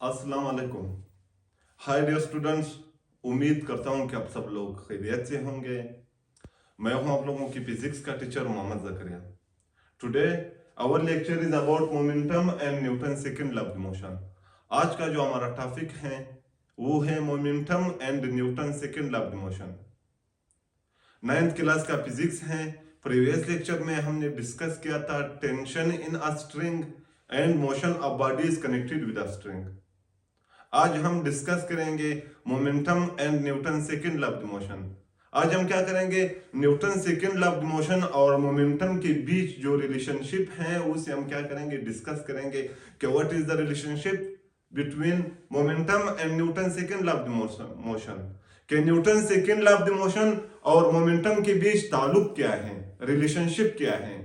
अस्सलाम वालेकुम। Hi dear students, उम्मीद करता हूँ कि आप सब लोग खैरियत से होंगे। मैं हूँ आप लोगों की फिजिक्स का teacher Mohammad Zakaria. Today our lecture is about momentum and Newton second law of motion. आज का जो हमारा टॉपिक है वो है momentum and Newton second law of motion. 9th class का फिजिक्स है। प्रीवियस लेक्चर में हमने डिस्कस किया था tension in a string and motion of body is connected with a string. आज हम डिस्कस करेंगे momentum and Newton second law of motion. आज हम क्या करेंगे, Newton second law of motion और मोमेंटम के बीच जो रिलेशनशिप है उसे हम क्या करेंगे, डिस्कस करेंगे कि what is the relationship between momentum and Newton second law of motion. कि Newton second law of motion और मोमेंटम के बीच ताल्लुक क्या है, रिलेशनशिप क्या है।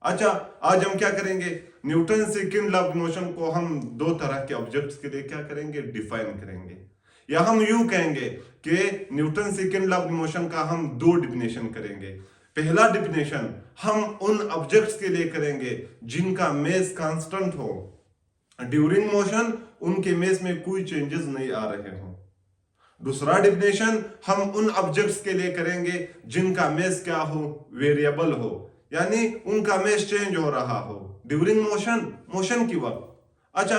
अच्छा, आज हम क्या करेंगे, Newton second law of motion को हम दो तरह के ऑब्जेक्ट्स के लिए क्या करेंगे, डिफाइन करेंगे। या हम यूं कहेंगे कि Newton second law of motion का हम दो डिफिनेशन करेंगे। पहला डिफिनेशन हम उन ऑब्जेक्ट्स के लिए करेंगे जिनका मेस कांस्टेंट हो, ड्यूरिंग मोशन उनके मेस में कोई चेंजेस नहीं आ रहे हो। दूसरा डिफिनेशन हम उन ऑब्जेक्ट्स के लिए करेंगे जिनका मेस क्या हो, वेरिएबल हो, यानी उनका मेस चेंज हो रहा हो ड्यूरिंग मोशन, मोशन की वक्त। अच्छा,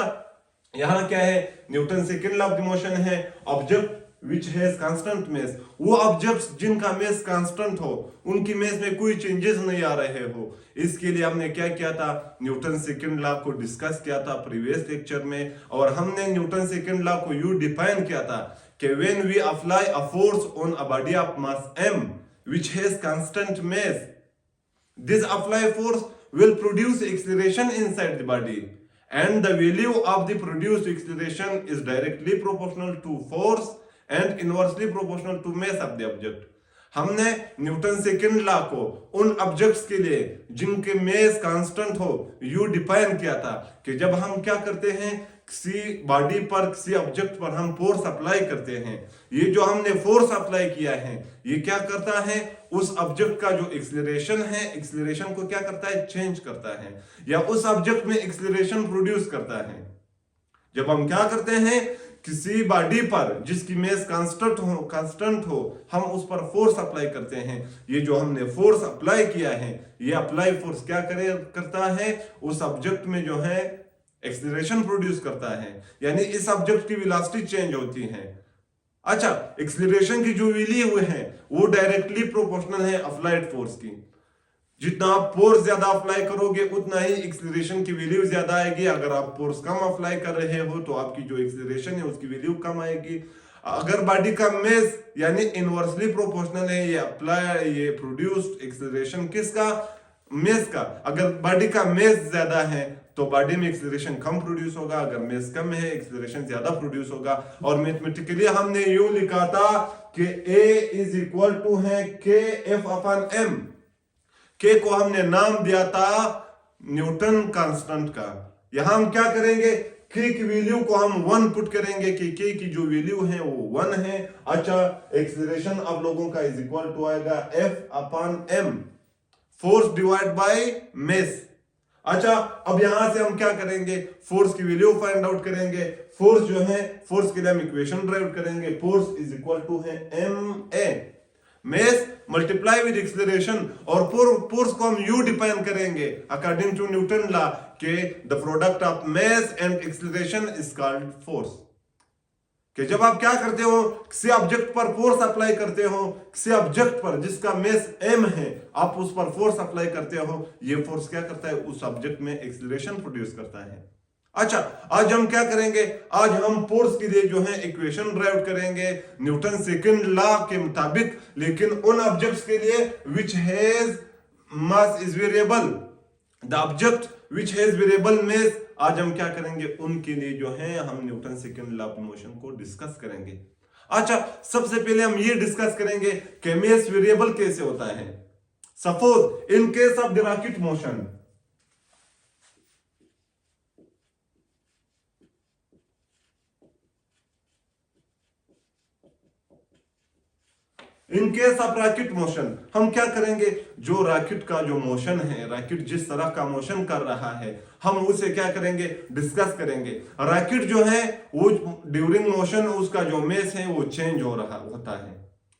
यहां क्या है, Newton second law of motion है object which has constant mass. वो ऑब्जेक्ट्स जिनका मेस कांस्टेंट हो, उनकी मेस में कोई चेंजेस नहीं आ रहे हो। इसके लिए हमने क्या किया था, न्यूटन सेकंड लॉ को डिस्कस किया था प्रीवियस लेक्चर में। और हमने न्यूटन सेकंड लॉ को यू डिफाइन किया था कि when we apply a force on a body of mass m which has constant mass, this applied force will produce acceleration inside the body, and the value of the produced acceleration is directly proportional to force and inversely proportional to mass of the object. हमने Newton second law को उन objects के लिए जिनके mess constant हो you define किया था कि जब हम क्या करते हैं, किसी बॉडी पर, किसी ऑब्जेक्ट पर हम फोर्स अप्लाई करते हैं, ये जो हमने फोर्स अप्लाई किया है ये क्या करता है, उस ऑब्जेक्ट का जो एक्सीलरेशन है, एक्सीलरेशन को क्या करता है, चेंज करता है, या उस ऑब्जेक्ट में एक्सीलरेशन प्रोड्यूस करता है। जब हम क्या करते हैं, किसी बॉडी पर जिसकी मेस कांस्टेंट हो हम उस पर फोर्स अप्लाई करते हैं। ये जो हमने फोर्स अप्लाई किया है, ये अप्लाई फोर्स क्या करता है, उस ऑब्जेक्ट में जो है एक्सीलरेशन प्रोड्यूस करता है, यानी इस ऑब्जेक्ट की वेलोसिटी चेंज होती है। अच्छा, एक्सीलरेशन की जो वैल्यू है वो डायरेक्टली प्रोपोर्शनल है अप्लाइड फोर्स की। जितना आप फोर्स ज्यादा अप्लाई करोगे उतना ही एक्सीलरेशन की वैल्यू ज्यादा आएगी। अगर आप फोर्स कम अप्लाई कर रहे हो तो आपकी जो एक्सीलरेशन है उसकी वैल्यू कम आएगी। अगर बॉडी का मेस यानी इनवर्सली प्रोपोर्शनल है, ये प्रोड्यूस्ड एक्सीलरेशन किसका, मेस का। अगर बॉडी का मेस ज्यादा है तो बॉडी में एक्सीलरेशन कम प्रोड्यूस होगा, अगर मेस कम है एक्सीलरेशन ज्यादा प्रोड्यूस होगा। और मैथमेटिकली हमने यूं लिखा था कि A इज इक्वल टू है के एफ अपॉन एम। के को हमने नाम दिया था न्यूटन कांस्टेंट का। यहां हम क्या करेंगे, के की वैल्यू को हम 1 पुट करेंगे कि के की जो वैल्यू है वो 1 है। अच्छा, एक्सीलरेशन आप लोगों का इज इक्वल टू आएगा F upon M, force divide by mass. अच्छा, अब यहां से हम क्या करेंगे, फोर्स की वैल्यू फाइंड आउट करेंगे। फोर्स जो है, फोर्स के लिए हम इक्वेशन ड्राइव करेंगे। फोर्स इज इक्वल टू है M A, mass multiply with acceleration. और फोर्स को हम यू डिफाइन करेंगे अकॉर्डिंग टू न्यूटन लॉ के the product of mass and acceleration is called force. कि जब आप क्या करते हो, किसी ऑब्जेक्ट पर फोर्स अप्लाई करते हो, किसी ऑब्जेक्ट पर जिसका मेस m है आप उस पर फोर्स अप्लाई करते हो, ये फोर्स क्या करता है, उस ऑब्जेक्ट में एक्सीलरेशन प्रोड्यूस करता है। अच्छा, आज हम क्या करेंगे, आज हम फोर्स के लिए जो है इक्वेशन ड्राइव करेंगे न्यूटन सेकंड लॉ के मुताबिक, लेकिन उन ऑब्जेक्ट्स के लिए which has mass is variable, the object which has variable mess. आज हम क्या करेंगे, उनके लिए जो है हम Newton second law of motion को डिस्कस करेंगे। अच्छा, सबसे पहले हम ये डिस्कस करेंगे कि मेस वेरिएबल कैसे होता है। सपोज इन केस ऑफ डिराकिट motion, in case of rocket motion हम क्या करेंगे, जो रॉकेट का जो मोशन है, रॉकेट जिस तरह का मोशन कर रहा है, हम उसे क्या करेंगे, डिस्कस करेंगे। रॉकेट जो है वो ड्यूरिंग मोशन उसका जो मेस है वो चेंज हो रहा होता है,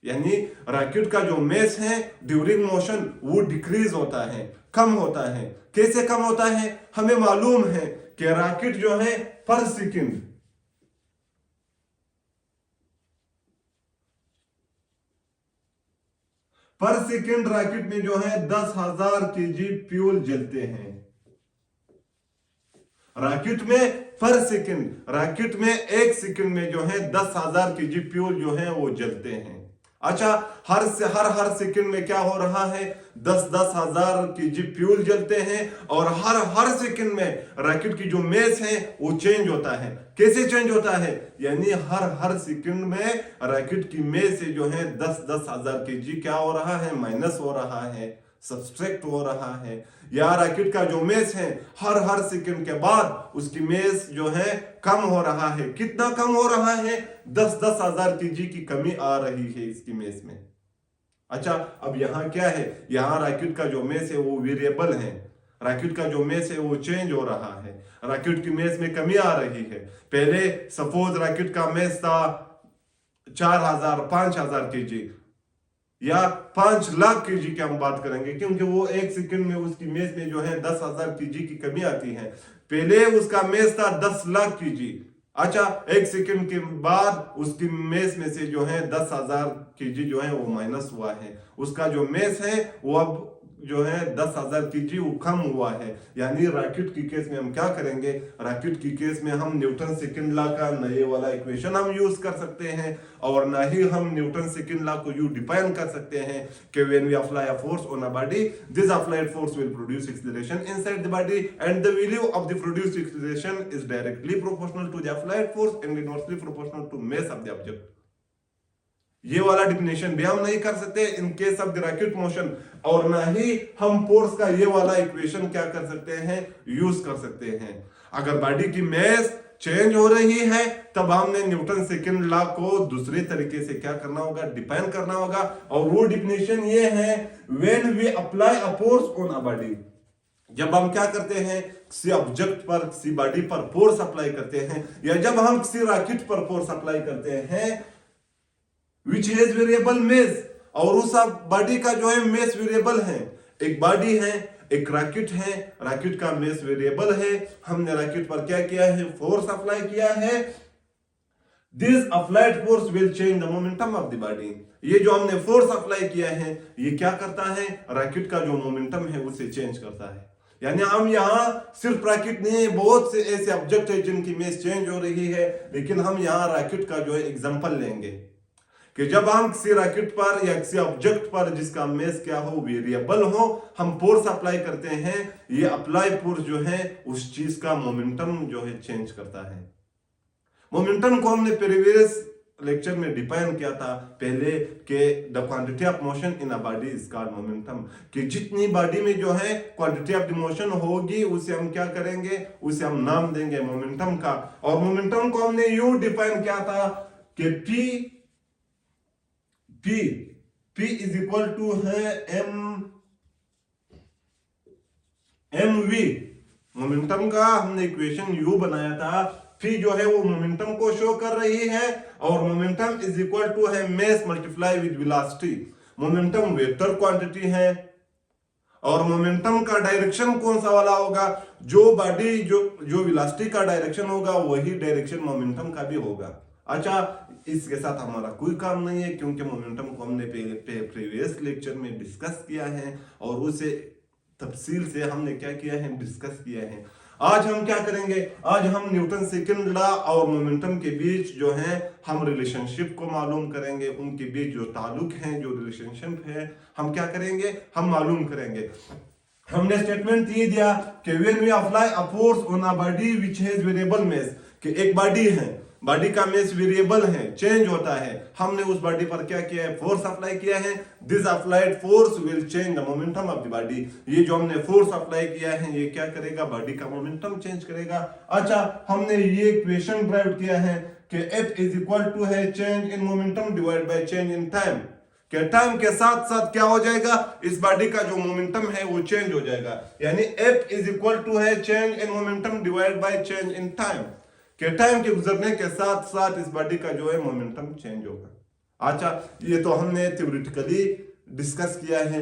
यानी रॉकेट का जो मेस है ड्यूरिंग मोशन वो डिक्रीज होता है, कम होता है। कैसे कम होता है, हमें मालूम है कि रॉकेट जो है पर सेकंड रॉकेट में जो है 10,000 केजी फ्यूल जलते हैं। रॉकेट में पर सेकंड, रॉकेट में एक सेकंड में जो है 10,000 केजी फ्यूल जो है वो जलते हैं। अच्छा, हर सेकंड में क्या हो रहा है, 10,000 केजी फ्यूल जलते हैं और हर सेकंड में रॉकेट की जो मेस है वो चेंज होता है। कैसे चेंज होता है, यानी हर सेकंड में रॉकेट की मेस से जो है 10,000 केजी क्या हो रहा है, माइनस हो रहा है, सब्सट्रैक्ट हो रहा है। या रॉकेट का जो मेस है हर सेकंड के बाद उसकी मेस जो है कम हो रहा है। कितना कम हो रहा है, 10,000 केजी की कमी आ रही है इसकी मेस में। अच्छा, अब यहां क्या है, यहां रॉकेट का जो मेस है वो वेरिएबल है, रॉकेट का जो मेस है वो चेंज हो रहा है, रॉकेट की मेस में कमी आ रही है। पहले सपोज रॉकेट का मेस था 4,000 5,000 केजी या 5 लाख केजी की हम बात करेंगे, क्योंकि वो एक सेकंड में उसकी मेस में जो है 10,000 केजी की कमी आती है। पहले उसका मेस था 10 लाख केजी। अच्छा, एक सेकंड के बाद उसकी मेस में से जो है 10,000 केजी जो है वो माइनस हुआ है, उसका जो मेस है वो अब जो है 10,000 केजी वो कम हुआ है। यानी रॉकेट की केस में हम क्या करेंगे, रॉकेट की केस में हम न्यूटन सेकंड लॉ का नए वाला इक्वेशन हम यूज कर सकते हैं, और ना ही हम न्यूटन सेकंड लॉ को यू डिफाइन कर सकते हैं कि when we apply a force on a body, this applied force will produce acceleration inside the body and the value of the produced acceleration is directly proportional to the applied force and inversely proportional to mass of the object. ये वाला definition भी हम नहीं कर सकते in case of the rocket motion, और ना ही हम फोर्स का ये वाला इक्वेशन क्या कर सकते हैं, यूज कर सकते हैं। अगर बॉडी की मास चेंज हो रही है तब हमने न्यूटन सेकंड लॉ को दूसरे तरीके से क्या करना होगा, डिफाइन करना होगा, और वो डिफिनेशन ये है, when we apply a force on a body, जब हम क्या करते हैं, किसी ऑब्जेक्ट पर, किसी बॉडी पर फोर्स अप्लाई करते हैं, या जब हम किसी रॉकेट पर फोर्स अप्लाई करते हैं विच हैज वेरिएबल मेस, और उस बॉडी का जो है मेस वेरिएबल है। एक बॉडी है, एक रॉकेट है, रॉकेट का मेस वेरिएबल है, हमने रॉकेट पर क्या किया है, फोर्स अप्लाई किया है। This applied force will change the momentum of the body. ये जो हमने फोर्स अप्लाई किया है ये क्या करता है, रॉकेट का जो मोमेंटम है उसे चेंज करता है। यानी हम यहाँ सिर्फ रॉकेट नहीं, बहुत से ऐसे ऑब्जेक्ट है जिनकी मेस चेंज हो रही है, लेकिन हम यहाँ रॉकेट का जो है एग्जांपल लेंगे कि जब हम किसी रॉकेट पर या किसी ऑब्जेक्ट पर जिसका मेस क्या हो, वेरिएबल हो, हम फोर्स अप्लाई करते हैं, ये अप्लाई फोर्स जो है उस चीज का मोमेंटम जो है चेंज करता है। मोमेंटम को हमने प्रीवियस लेक्चर में डिफाइन किया था पहले कि the quantity of motion in a body is called momentum, कि जितनी बॉडी में जो है क्वांटिटी ऑफ द मोशन होगी उसे हम क्या करेंगे, उसे हम नाम देंगे मोमेंटम का। और मोमेंटम को हमने यूं डिफाइन किया था कि P इज इक्वल टू है mv। मोमेंटम का हमने इक्वेशन यू बनाया था, P जो है वो मोमेंटम को शो कर रही है, और मोमेंटम इज इक्वल टू है मास multiply with velocity. Momentum vector quantity है, और मोमेंटम का डायरेक्शन कौन सा वाला होगा, जो बॉडी जो वेलोसिटी का डायरेक्शन होगा वही डायरेक्शन मोमेंटम का भी होगा। अच्छा, इसके साथ हमारा कोई काम नहीं है, क्योंकि मोमेंटम को हमने प्रीवियस लेक्चर में डिस्कस किया है, और उसे तफसील से हमने क्या किया है, डिस्कस किया है। आज हम क्या करेंगे, आज हम न्यूटन सेकंड लॉ और मोमेंटम के बीच जो है हम रिलेशनशिप को मालूम करेंगे, उनके बीच जो ताल्लुक है, जो रिलेशनशिप है, हम क्या करेंगे, हम मालूम करेंगे। हमने स्टेटमेंट ये दिया कि when we apply a force on a body which has variable mass, कि एक बॉडी है, बॉडी का मास वेरिएबल है, चेंज होता है, हमने उस बॉडी पर क्या किया है, फोर्स अप्लाई किया है। This applied force will change the momentum of the body. ये जो हमने फोर्स अप्लाई किया है ये क्या करेगा, बॉडी का मोमेंटम चेंज करेगा। अच्छा, हमने ये इक्वेशन ड्राइव किया है कि F इज इक्वल टू है change in momentum divide by change in time, के टाइम के साथ साथ क्या हो जाएगा, इस बॉडी का जो मोमेंटम है वो चेंज हो जाएगा। यानी F इज इक्वल टू है change in momentum divide by change in time. के टाइम के गुजरने के साथ साथ इस बॉडी का जो है मोमेंटम चेंज होगा। अच्छा, ये तो हमने थ्योरेटिकली डिस्कस किया है।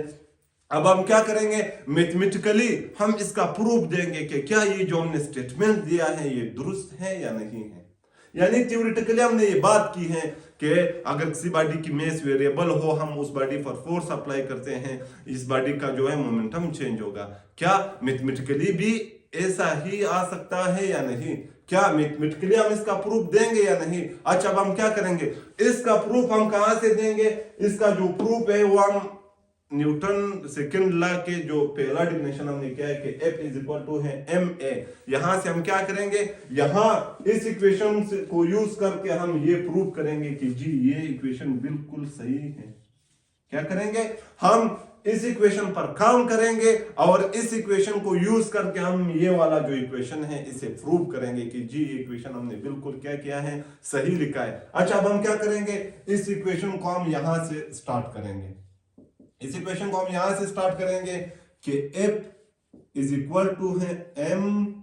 अब हम क्या करेंगे, मैथमेटिकली हम इसका प्रूफ देंगे कि क्या ये जो हमने स्टेटमेंट दिया है ये दुरुस्त है या नहीं है। यानी थ्योरेटिकली हमने ये बात की है कि अगर किसी बॉडी की मेस वेरिएबल हो, हम उस बॉडी पर फोर्स अप्लाई करते हैं, इस बॉडी का जो है मोमेंटम चेंज होगा। क्या मैथमेटिकली भी ऐसा ही आ सकता है या नहीं, क्या मैथमेटिकली हम इसका प्रूफ देंगे या नहीं। अच्छा, अब हम क्या करेंगे, इसका प्रूफ हम कहां से देंगे, इसका जो प्रूफ है वो हम न्यूटन सेकंड लॉ के जो पहला डिफिनेशन हमने किया है कि F इज इक्वल टू है ma, यहां से हम क्या करेंगे, यहां इस इक्वेशन को यूज करके हम ये प्रूव करेंगे कि जी ये इक्वेशन बिल्कुल सही है। क्या करेंगे, हम इस इक्वेशन पर काम करेंगे और इस इक्वेशन को यूज करके हम ये वाला जो इक्वेशन है इसे प्रूव करेंगे कि जी ये इक्वेशन हमने बिल्कुल क्या किया है, सही लिखा है। अच्छा, अब हम क्या करेंगे, इस इक्वेशन को हम यहां से स्टार्ट करेंगे। इस इक्वेशन को हम यहां से स्टार्ट करेंगे कि F इज इक्वल टू है ma,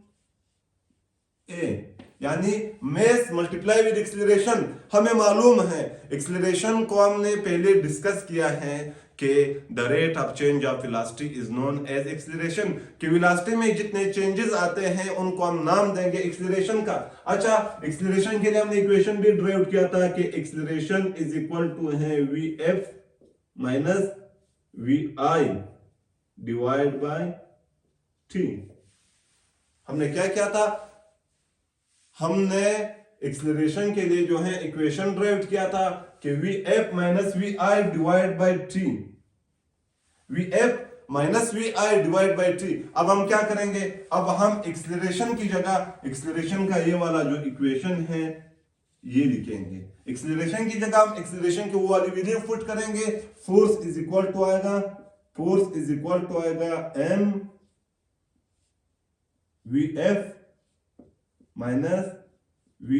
यानी मेस मल्टीप्लाई विद एक्सीलरेशन। हमें मालूम है एक्सीलरेशन को हमने पहले डिस्कस किया है कि the rate of change of velocity is known as acceleration, कि वेलोसिटी में जितने चेंजेस आते हैं उनको हम नाम देंगे एक्सीलरेशन का। अच्छा, एक्सीलरेशन के लिए हमने इक्वेशन भी ड्राइव किया था कि एक्सीलरेशन इज इक्वल टू है vf minus vi divide by t। हमने क्या किया था, हमने एक्सीलरेशन के लिए जो है इक्वेशन ड्राइव किया था कि vf minus vi divide by t, vf minus vi divide by t। अब हम क्या करेंगे, अब हम एक्सीलरेशन की जगह एक्सीलरेशन का ये वाला जो इक्वेशन है ये लिखेंगे। एक्सीलरेशन की जगह हम एक्सीलरेशन की वो वाली वैल्यू पुट करेंगे। फोर्स इज इक्वल टू आएगा, फोर्स इज इक्वल टू आएगा m vf minus vi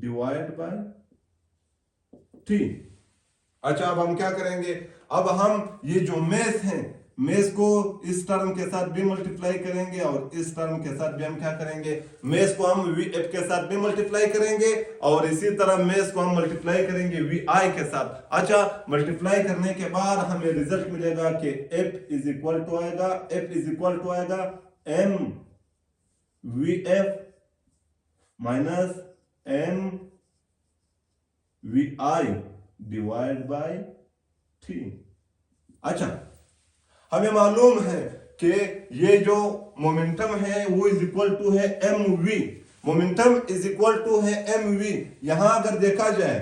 divide by t। अच्छा, अब हम क्या करेंगे, अब हम ये जो मेस है, मेस को इस टर्म के साथ भी मल्टीप्लाई करेंगे और इस टर्म के साथ भी हम क्या करेंगे, मेस को हम vf के साथ भी मल्टीप्लाई करेंगे और इसी तरह मेस को हम मल्टीप्लाई करेंगे vi के साथ। अच्छा, मल्टीप्लाई करने के बाद हमें रिजल्ट मिलेगा कि f इज इक्वल टू आएगा, f इज इक्वल टू आएगा m vf minus m vi divide by t। अच्छा, हमें मालूम है कि ये जो मोमेंटम है वो इज इक्वल टू है mv, momentum is equal to है mv। यहां अगर देखा जाए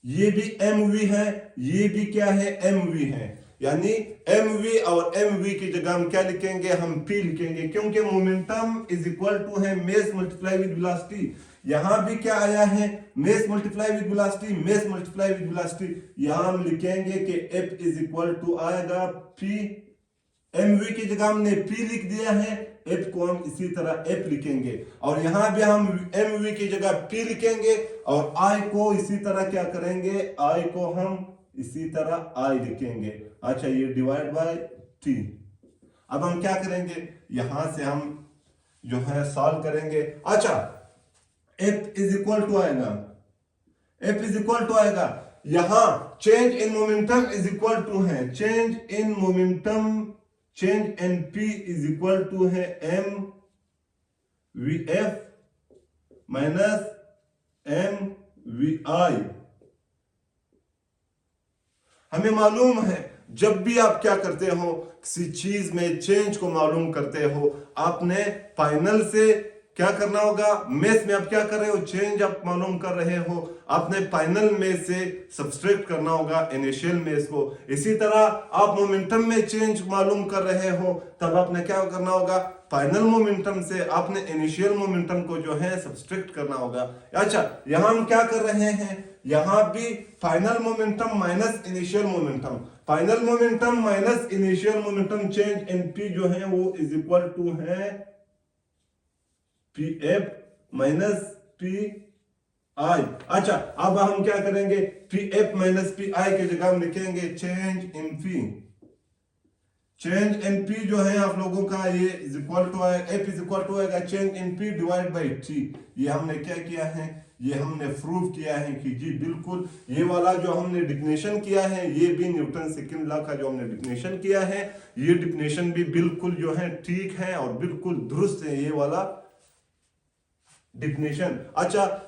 ये भी mv है, ये भी क्या है, mv है। यानी mv और mv की जगह हम क्या लिखेंगे, हम p लिखेंगे, क्योंकि मोमेंटम इज इक्वल टू है मेस मल्टीप्लाई विद वेलोसिटी। यहां भी क्या आया है, mess multiply with velocity, mess multiply with velocity. यहां हम लिखेंगे कि f इज इक्वल टू आएगा p, mv की जगह हमने p लिख दिया है, f को हम इसी तरह f लिखेंगे और यहां भी हम mv की जगह p लिखेंगे और i को इसी तरह क्या करेंगे, i को हम इसी तरह i लिखेंगे। अच्छा, ये डिवाइड बाय t। अब हम क्या करेंगे, यहां से हम जो है सॉल्व करेंगे। अच्छा, f इज इक्वल टू आएगा, f इज इक्वल टू आएगा, यहां change in momentum is equal to है change in momentum, change in p is equal to है m vf minus m vi। हमें मालूम है जब भी आप क्या करते हो, किसी चीज में चेंज को मालूम करते हो, आपने फाइनल से क्या करना होगा, मेस में आप क्या कर रहे हो, चेंज आप मालूम कर रहे हो, आपने फाइनल में से सब्सट्रैक्ट करना होगा इनिशियल मेस को। इसी तरह आप मोमेंटम में चेंज मालूम कर रहे हो, तब आपने क्या करना होगा, फाइनल मोमेंटम से आपने इनिशियल मोमेंटम को जो है सब्सट्रैक्ट करना होगा। अच्छा, यहां हम क्या कर रहे हैं, यहां भी final momentum minus initial momentum, final momentum minus initial momentum, change in p जो है वो इज इक्वल टू है pf माइनस p आई। अच्छा, अब हम क्या करेंगे, p f minus p i की जगह हम लिखेंगे change in p. Change in p जो है आप लोगों का ये is equal to f is equal to आएगा change in p divide by t. ये हमने क्या किया है, ये हमने प्रूव किया है कि जी बिल्कुल ये वाला जो हमने डिफिनेशन किया है, ये भी न्यूटन सेकंड लॉ का जो हमने डिफिनेशन किया है, ये डिफिनेशन भी बिल्कुल जो है ठीक है और बिल्कुल दुरुस्त है ये वाला डिफिनेशन। अच्छा,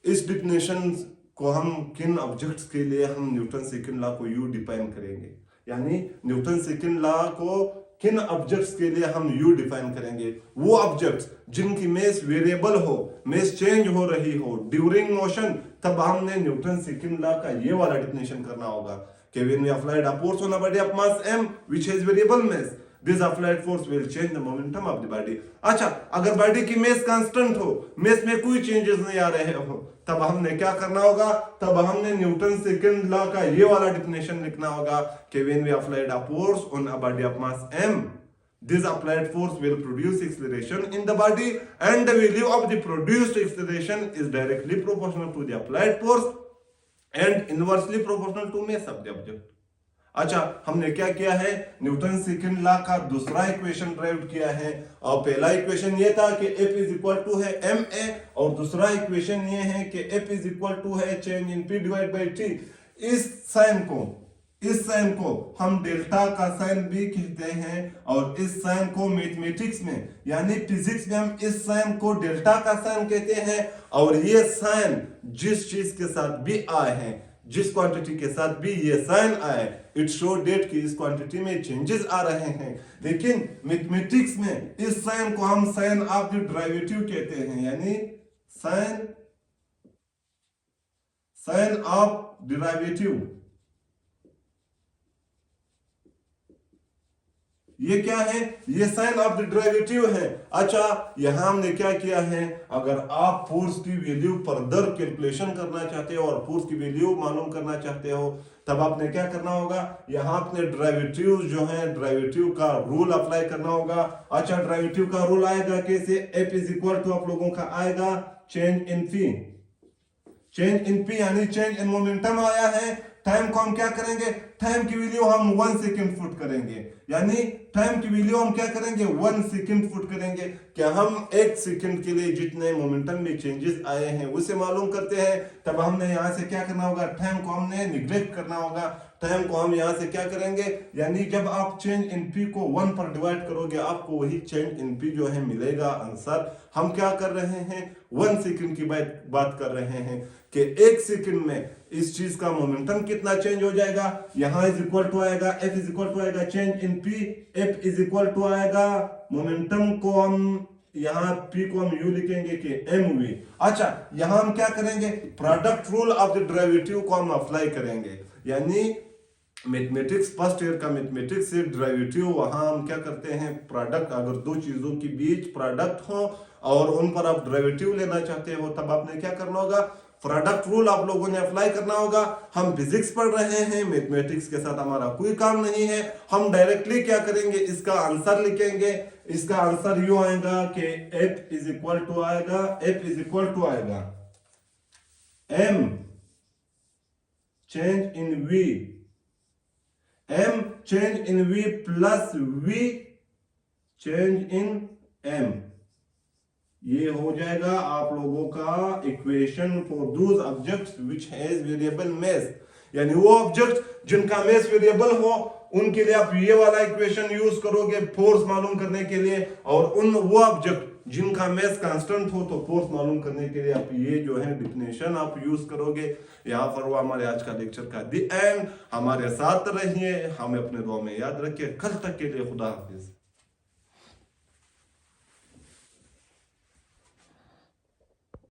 इस डिफिनेशन को हम किन ऑब्जेक्ट्स के लिए हम न्यूटन सेकंड लॉ को यू डिफाइन करेंगे, यानी न्यूटन सेकंड लॉ को किन ऑब्जेक्ट्स के लिए हम यू डिफाइन करेंगे, वो ऑब्जेक्ट्स जिनकी मेस वेरिएबल हो, मेस चेंज हो रही हो ड्यूरिंग मोशन, तब हमने न्यूटन सेकंड लॉ का ये वाला डिफिनेशन करना होगा कि when we applied a force on a body of mass m which has variable mass, this applied force will change the momentum of the body. अच्छा, अगर बॉडी की मेस कांस्टेंट हो, मेस में कोई चेंजेस नहीं आ रहे हो, तब हमने क्या करना होगा, तब हमने न्यूटन सेकंड लॉ का ये वाला डिफिनेशन लिखना होगा कि when we applied a force on a body of mass m, this applied force will produce acceleration in the body and the value of the produced acceleration is directly proportional to the applied force and inversely proportional to mass of the object। अच्छा, हमने क्या किया है, Newton second law का दूसरा equation drive किया है, और पहला इक्वेशन ये था कि F इज इक्वल टू है ma, और दूसरा इक्वेशन ये है कि F इज इक्वल टू है change in P divide by T। इस साइन को हम डेल्टा का साइन भी कहते हैं, और इस साइन को मैथमेटिक्स में यानी फिजिक्स में हम इस साइन को डेल्टा का साइन कहते हैं। और ये साइन जिस चीज के साथ भी आए हैं, जिस क्वांटिटी के साथ भी ये साइन आए, इट शो डेट कि इस क्वांटिटी में चेंजेस आ रहे हैं। लेकिन मैथमेटिक्स में इस साइन को हम साइन ऑफ द डेरिवेटिव कहते हैं, यानी साइन ऑफ डेरिवेटिव। ये क्या है, ये साइन ऑफ द डेरिवेटिव है। अच्छा, यहां हमने क्या किया है, अगर आप फोर्स की वैल्यू फर्दर कैलकुलेशन करना चाहते हो और फोर्स की वैल्यू मालूम करना चाहते हो, तब आपने क्या करना होगा, यहां अपने डेरिवेटिव जो है, डेरिवेटिव का रूल अप्लाई करना होगा। अच्छा, डेरिवेटिव का रूल आएगा कैसे, F इज इक्वल टू आप लोगों का आएगा change in p. Change in P यानी चेंज इन मोमेंटम आया है। टाइम को हम क्या करेंगे, टाइम की वैल्यू हम 1 सेकंड फुट करेंगे, यानी टाइम की वैल्यू हम क्या करेंगे, 1 सेकंड फुट करेंगे। क्या हम 1 सेकंड के लिए जितने मोमेंटम में चेंजेस आए हैं उसे मालूम करते हैं, तब हमने यहां से क्या करना होगा, टाइम को हमने निग्लेक्ट करना होगा। टाइम को हम यहां से क्या करेंगे, यानी जब आप चेंज इन पी को 1 पर डिवाइड करोगे, आपको वही चेंज इन पी जो है मिलेगा आंसर। हम क्या कर रहे हैं, 1 सेकंड की बात कर रहे हैं कि 1 सेकंड में इस चीज का मोमेंटम कितना चेंज हो जाएगा। यहां इज इक्वल टू आएगा F इज इक्वल टू आएगा change in P, F is equal to आएगा मोमेंटम को हम यहां P को हम यू लिखेंगे कि mv। अच्छा, यहां हम क्या करेंगे, product rule of the derivative को हम अप्लाई करेंगे, यानी मैथमेटिक्स फर्स्ट ईयर का मैथमेटिक्स से डेरिवेटिव, वहां हम क्या करते हैं, प्रोडक्ट, अगर दो चीजों के बीच प्रोडक्ट हो और उन पर आप डेरिवेटिव लेना चाहते हो, तब आपने क्या करना होगा, प्रोडक्ट रूल आप लोगों ने अप्लाई करना होगा। हम फिजिक्स पढ़ रहे हैं, मैथमेटिक्स के साथ हमारा कोई काम नहीं है। हम डायरेक्टली क्या करेंगे, इसका आंसर लिखेंगे। इसका आंसर यू आएगा कि F इज इक्वल टू आएगा, F इज इक्वल टू आएगा M change in V, M change in V plus V change in M। ये हो जाएगा आप लोगों का equation for those objects which has variable mass, यानी वो ऑब्जेक्ट जिनका मास वेरिएबल हो उनके लिए आप ये वाला इक्वेशन यूज करोगे फोर्स मालूम करने के लिए, और उन वो ऑब्जेक्ट जिनका मास कांस्टेंट हो तो फोर्स मालूम करने के लिए आप ये जो है डिफिनेशन आप यूज करोगे। यहाँ पर वो हमारे आज का लेक्चर का द एंड। हमारे साथ रहिए, हमें अपने दुआ में याद रखिए। कल तक के लिए खुदा हाफिज।